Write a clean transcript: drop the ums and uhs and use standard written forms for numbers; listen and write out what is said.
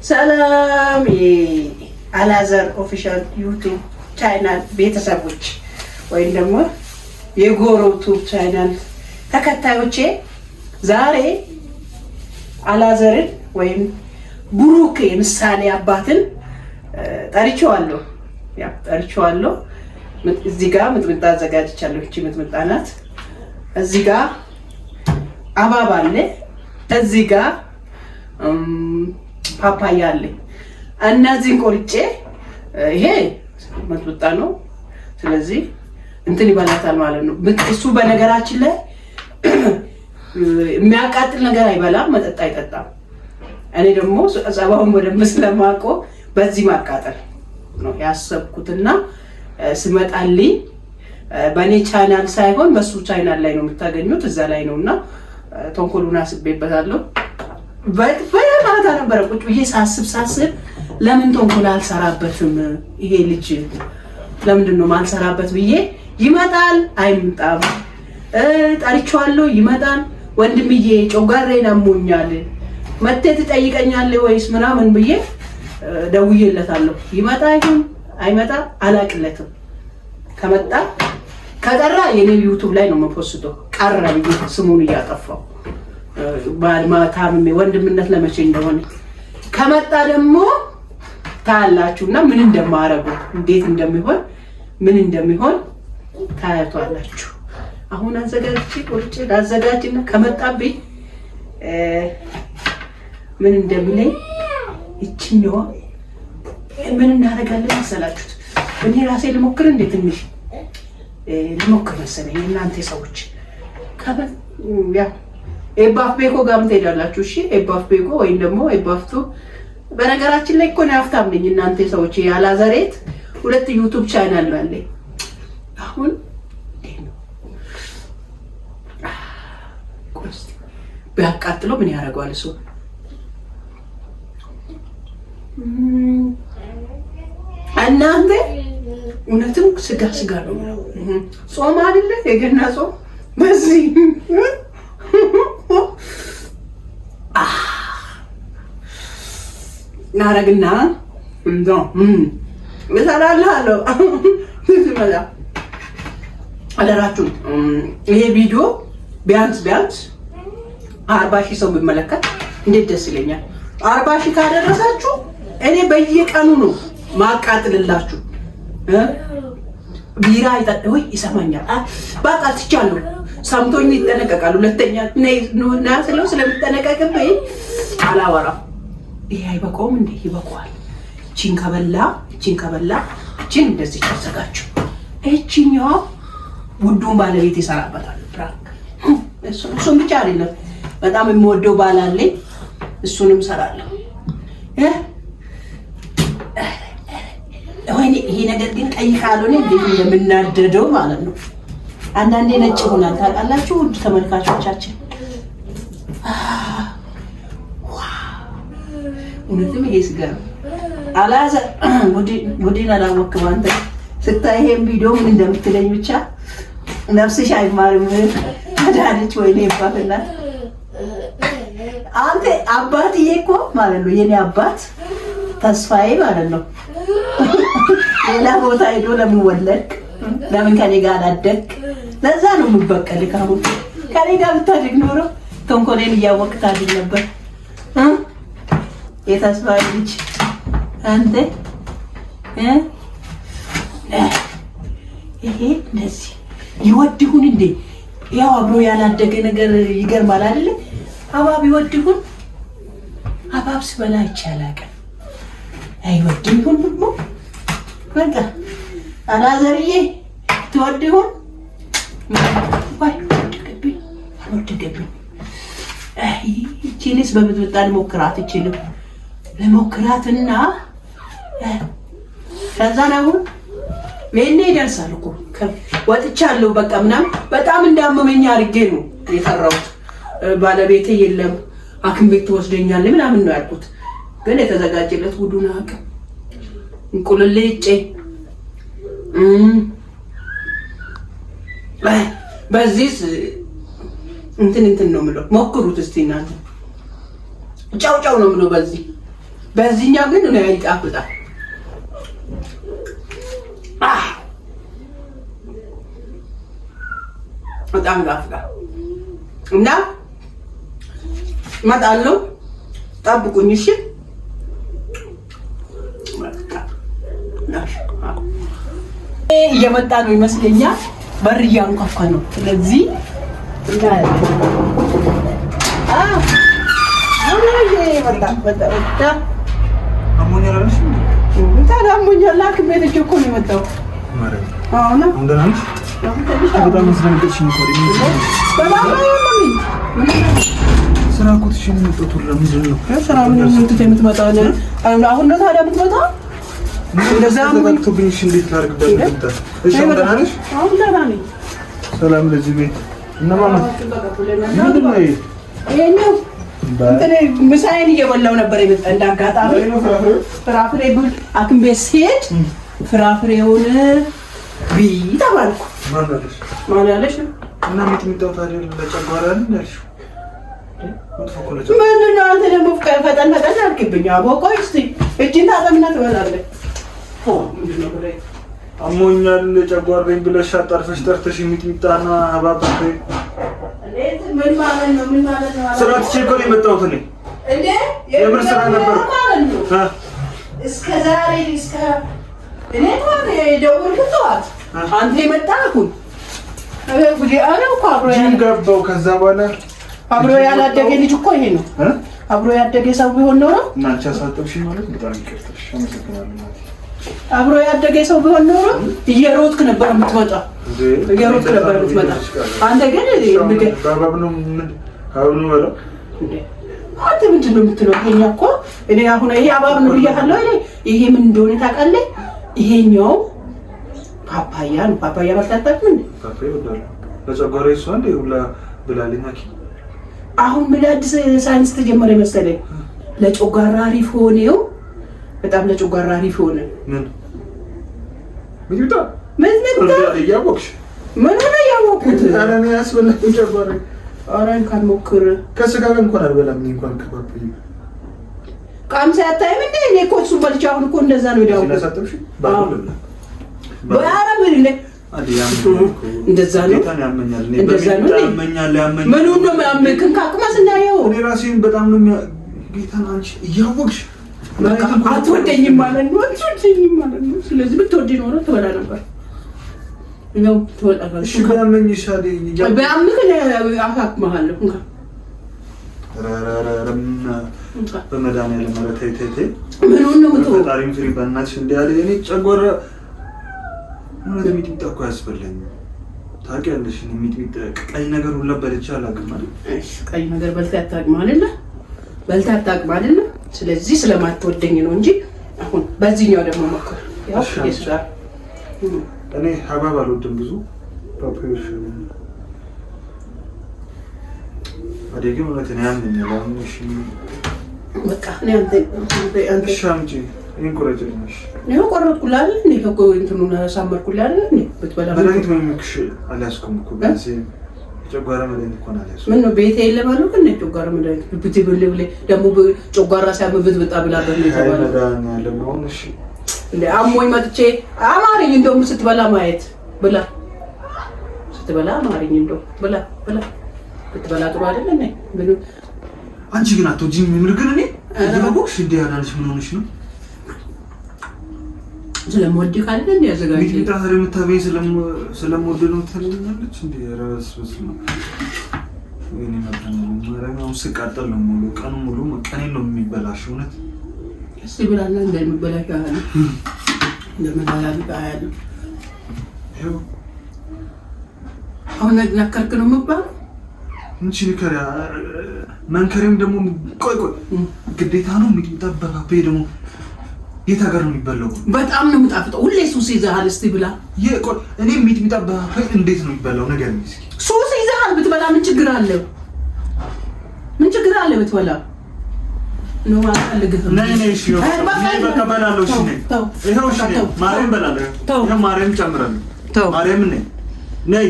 ሰላም የአላዘር ኦፊሻል ዩቲዩብ ቻናል ቤተሰቦች ወይም ደግሞ የጎሮ ዩቲዩብ ቻናል ተከታዮቼ ዛሬ አላዘርን ወይም ብሩክ የምሳሌ አባትን ጠርቼዋለሁ። እዚህ ጋር ምጥምጣ አዘጋጅቻለሁ። እቺ ምጥምጣ ናት። እዚህ ጋር አባባ አለ። እዚህ ጋር ፓፓያ አለ። እነዚህን ቆርጬ ይሄ ምጥምጣ ነው። ስለዚህ እንትን ይበላታል ማለት ነው። እሱ በነገራችን ላይ የሚያቃጥል ነገር አይበላም፣ መጠጥ አይጠጣም። እኔ ደግሞ ጸባውን በደንብ ስለማውቀው በዚህ ማቃጠል ነው ያሰብኩትና ስመጣልኝ በእኔ ቻናል ሳይሆን በሱ ቻናል ላይ ነው የምታገኙት። እዛ ላይ ነውና ተንኮሉን አስቤበታለሁ። በማታ ነበረ ቁጭ ብዬ ሳስብ ለምን ተንኮል አልሰራበትም ይሄ ልጅ ለምንድን ነው ማልሰራበት ብዬ ይመጣል አይምጣም ጠርቼዋለሁ ይመጣል። ወንድምዬ ጮጋሬን አሞኛል መተህ ትጠይቀኛለህ ወይስ ምናምን ብዬ ደውዬለታለሁ። ይመጣ ይሁን አይመጣ አላቅለትም። ከመጣ ከቀራ የኔ ዩቲዩብ ላይ ነው የምፖስተው። ቀረ ብዬ ስሙን እያጠፋው ማታም ወንድምነት ለመቼ እንደሆነ ከመጣ ደግሞ ታያላችሁና ምን እንደማረገው እንዴት እንደሚሆን ምን እንደሚሆን ታያቷላችሁ። አሁን አዘጋጅቼ ቆርጬ ላዘጋጅና ከመጣብኝ ምን እንደሚለኝ እቺኛዋ ምን እናደርጋለን መሰላችሁት? እኔ ራሴ ልሞክር እንዴ ትንሽ ልሞክር መሰለኝ። እናንተ ሰዎች ያ ኤባፍ ቤኮ ጋር ትሄዳላችሁ። እሺ ኤባፍ ቤኮ ወይም ደግሞ ኤባፍቱ በነገራችን ላይ እኮ ነው ሀብታም ነኝ። እናንተ ሰዎች ያላዘሬት 2 ዩቲዩብ ቻናል ነው ያለኝ። አሁን ቆስት ቢያቃጥለው ምን ያደርገዋል እሱ? እናንተ እውነትም ስጋ ነው። ጾም አይደለ የገና ጾም በዚህ ናረግና እንደው እሰራለሁ ሲመላ አደራችሁ። ይሄ ቪዲዮ ቢያንስ 40,000 ሰው ቢመለከት እንዴት ደስ ይለኛል። 40,000 ካደረሳችሁ እኔ በየቀኑ ነው ማቃጥልላችሁ። ቢራ ወይ ይሰማኛል። በቃ ትቻለሁ። ሰምቶኝ ይጠነቀቃል። ሁለተኛ ነውና ስለምጠነቀቅብኝ አላወራም። ይሄ አይበቃውም እንዴ? ይበቃዋል። እቺን ከበላ እቺን እንደዚህ ታዘጋጁ። እቺኛው ውዱን ባለቤት ይሰራበታል። ፕራንክ እሱን ብቻ አይደለም፣ በጣም የምወደው ባል አለኝ። እሱንም ሰራለሁ። ወይኔ ይሄ ነገር ግን ቀይ ካልሆነ እንዴት እንደምናደደው ማለት ነው። አንዳንዴ ነጭ ሆናል ታውቃላችሁ ውድ ተመልካቾቻችን። እውነትም ይሄ ስጋ ነው። አላዘር ወዲና አላወቅም። አንተ ስታይ ይሄን ቪዲዮ ምን እንደምትለኝ ብቻ ነፍስሽ አይማርም። አዳነች ወይኔ ይባልና አንተ አባትዬ እኮ ማለት ነው የኔ አባት ተስፋዬ ማለት ነው። ሌላ ቦታ ሄዶ ለምን ወለድክ? ለምን ከኔ ጋር አላደግክ? ለዛ ነው የምበቀልህ። አሁን ከኔ ጋር ብታድግ ኖሮ ተንኮሌን እያወቅህ ታድግ ነበር። የተስፋዬ ልጅ አንተ ይሄ እንደዚህ ይወድሁን እንዴ? ያው አብሮ ያላደገ ነገር ይገርማል አይደለ? አባብ ይወድሁን። አባብ ስበላ ይቻላል። አይወድም ይሁን ደግሞ በቃ አላዘርዬ ትወድሁን ወይ ወድገብኝ። እቺንስ በምጥምጣ ልሞክራት ልሞክራትና ከዛ ነው ሜኔ ይደርሳል እኮ ወጥቻለሁ። በቃ ምናምን በጣም እንዳመመኝ አድርጌ ነው የፈራሁት። ባለቤቴ የለም ሐኪም ቤት ትወስደኛለህ ምናምን ነው ያልኩት። ግን የተዘጋጀለት ጉዱን አቅም እንቁልልጭ በዚህ እንትን ነው የምለው። ሞክሩት እስቲ እናንተ። ጫው ነው የምለው በዚህ በዚህኛው ግን ነው ይጣፍጣል። በጣም ይጣፍጣል እና እመጣለሁ፣ ጠብቁኝ እሺ። እየመጣ ነው ይመስለኛል። በር እያንኳኳ ነው። ስለዚህ አሞኛል። ሐኪም ቤት እኮ ነው የመጣው። ስራ እኮ ትሽን የምትወጡ ለምንድን ነው? ስራ ምን የምትመጣው? አሁን ነው ታዲያ የምትመጣው? እንደዛ ተዘጋግቶብኝ እንዴት ላድርግበት? እሺ አሁን ደህና ነሽ? አሁን ደህና ነኝ። ሰላም ለዚህ ቤት እነማማ ምንድን ነው ይሄኛው? ምሳዬን እየበላሁ ነበር የመጣ እንዳጋጣሚ ፍራፍሬ ብል ሐኪም ቤት ስሄድ ፍራፍሬውን ብይ ተባልኩ። ማን ያለሽ ነው? እና የምትመጣው ታዲያ ለጨጓራ አይደል ያልሽው? ምንድን ነው አንተ ደግሞ ፈጠን አልክብኝ። አቦ ቆይ እስኪ እጅን ታጠብና ትበላለህ። አሞኛል ጨጓራዬን ብለሽ አጣርፈሽ ጠርተሽ የሚጥሚጣና ሀባብ ምን ማለት ነው? ምን ማለት ነው? ስራ ትቼ እኮ ነው የመጣሁት እኔ እንዴ የምር ስራ ነበር እስከ ዛሬ እኔ ተዋት የደወልኩት ተዋት አንተ የመጣሁት ጂም ገባሁ። ከዛ በኋላ አብሮ ያላደገ ልጅ እኮ ይሄ ነው። አብሮ ያደገ ሰው ቢሆን ኖሮ እናንቺ አሳጠብሽኝ ማለት በጣም ይቅርታሽ። አመሰግናለሁ። አብሮ ያደገ ሰው ቢሆን ኖሮ እየሮጥክ ነበር የምትመጣው። እየሮጥክ ነበር የምትመጣው። አንተ ግን ባባብ ነው አሁን ወራ አንተ ምንድን ነው የምትለው? ይሄኛ እኮ እኔ አሁን ይሄ አባብ ነው ብያለሁ። ይሄ ምን እንደሆነ ታውቃለህ? ይሄኛው ፓፓያ ነው። ፓፓያ ማጣጣት ምን ፓፓያ ወዳለ ለጨጓራዬ እሷ እንደ ሁላ ብላለኝ አኪ አሁን ምን አዲስ ሳይንስ ተጀመረ መሰለኝ። ለጨጓራ አሪፍ ሆነው በጣም ለጨጓራ አሪፍ ሆነ። ምን እያወቅሽ ምን ሆነ ያወቅኩት? ኧረ እኔ ያስበላኝ ጨጓራዬ። ኧረ እንኳን ሞክር። ከስጋ ጋር እንኳን አልበላም እኔ እንኳን ከፓፓያ ቃምሳ አታይም እንዴ? እኔ እኮ እሱን በልቼ አሁን እኮ እንደዛ ነው ዳው ስለሰጠብሽ ባሉላ ባራ ምን እንደዛ ነው ያመኛል። እንደዛ ነው ያመኛል። ምን ነው ማምክን ካቅማስ እናየው። እኔ ራሴን በጣም ነው ጌታን አንቺ እያወቅሽ አትወደኝም ማለት ነው። አትወደኝም ማለት ነው። ስለዚህ ብትወደኝ ኖሮ ትበላ ነበር። ነው ትወጣለህ። እሺ ባያመኝ ይሻል ባያምክ አካክማለሁ እንካ በመድኃኒዓለም ማለት ተይ ምን ነው የምትወው? ፈጣሪም ፍሪ በእናትሽ እንዲያለ እኔ ጨጓራ ማለት ሚጥሚጣ እኮ ያስበላኝ ታውቂያለሽ። እኔ ሚጥሚጣ ቀይ ነገር ሁላ በልቼ አላውቅም አይደል? እሺ ቀይ ነገር በልተህ አታውቅም አይደል? በልተህ አታውቅም አይደል? ስለዚህ ስለማትወደኝ ነው እንጂ አሁን በዚህኛው ደግሞ ሞክር። ያው ይስራ እኔ ሀባብ አልወድም ብዙ ፓፓዮሽ አደግ ማለት ነው ያምኛል። አሁን እሺ በቃ እኔ አንተ ሻምጪ እንቆረጭልሽ ነው ቆረጥኩልህ አይደል? እኔ እኮ እንትኑን አሳመርኩልህ አይደል? እኔ ብትበላ መድኃኒት መምክሽ አልያዝኩም እኮ በዚህ ጨጓራ መድኃኒት እኮ አልያዝኩም። ምን ነው ቤቴ የለም ግን ጨጓራ መድኃኒት ብትበል ደግሞ ጨጓራ ሲያምብት በጣ ብላበት ነው የተባለው። መድኃኒዓለም አሁን እሺ እንደ አሞኝ መጥቼ አማርኝ እንደውም ስትበላ ማየት ብላ ስትበላ አማርኝ እንደው ብላ ብትበላ ጥሩ አይደል? እኔ ምን አንቺ ግን አትወጂኝ ምን ግን እኔ እያወቅሽ እንደ ያናልሽ ምን ሆነሽ ነው? ስለምወድህ ካለ እንደ ያዘጋጅ ሚጥሚጣ ስለምታበይ ስለምወድ ነው ትልኛለች እንደ ራስ በስመ ወይኔ ማረጋው ስቃጠል ነው ሙሉ ቀኑ ሙሉ ቀኔን ነው የሚበላሽ። እውነት እስቲ ብላና እንደምበላሽ አለ እንደምበላሽ አለ ይኸው አሁን ነከርክ ነው የምባለው እንቺ ከሪያ መንከሬም ደግሞ ቆይ ግዴታ ነው። ሚጥሚጣ በፓፓያ ደግሞ የት ሀገር ነው የሚበላው? በጣም ነው የምጣፍጠው። ሁሌ ሱስ ይዘሃል። እስቲ ብላ እኔ ሚጥሚጣ በፓፓያ እንዴት ነው የሚበላው? ነገር ነው እስኪ ሱስ ይዘሃል ብትበላ ምን ችግር አለው? ምን ችግር አለ ብትበላ? ነው አልፈልግም። ነይ እሺ በቃ በላለሁ። እሺ ነይ ይኸው እሺ ነይ ማርያም በላለሁ። ይኸው ማርያም ጨምራለሁ። ማርያም ነይ